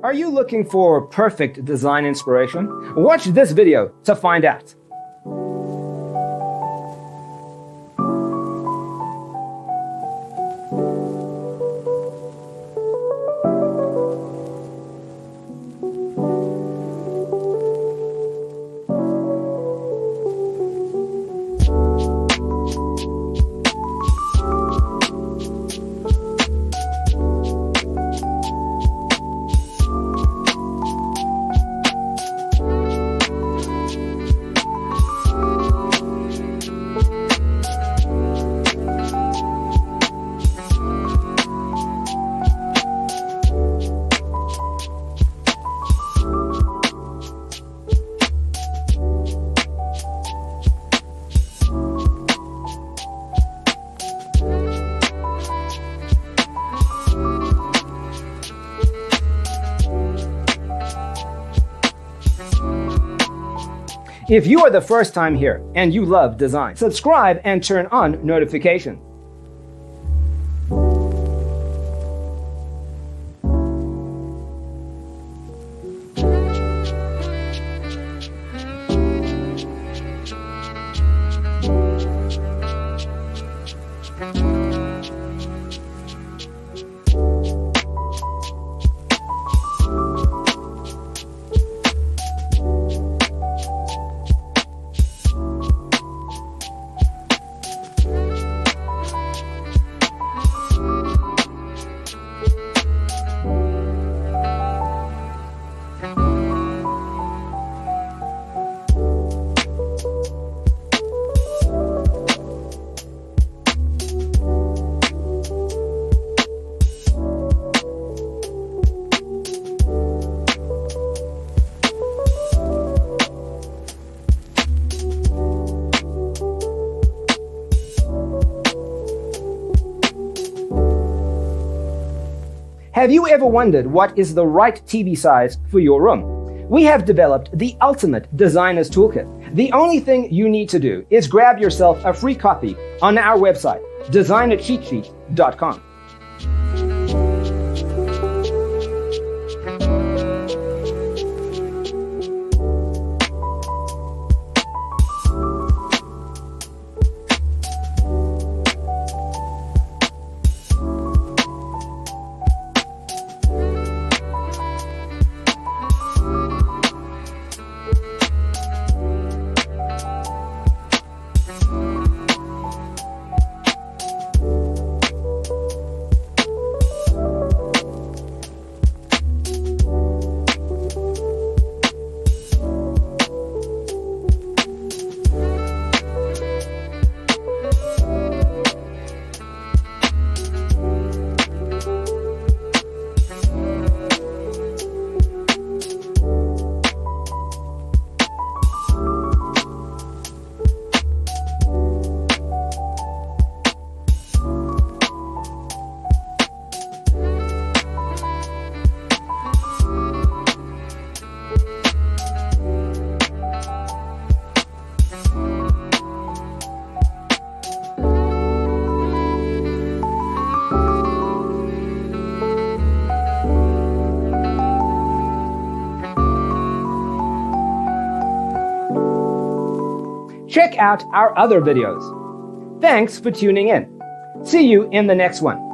Are you looking for perfect design inspiration? Watch this video to find out. If you are the first time here and you love design, subscribe and turn on notifications. Have you ever wondered what is the right TV size for your room? We have developed the ultimate designer's toolkit. The only thing you need to do is grab yourself a free copy on our website, designercheatsheet.com. Check out our other videos. Thanks for tuning in. See you in the next one.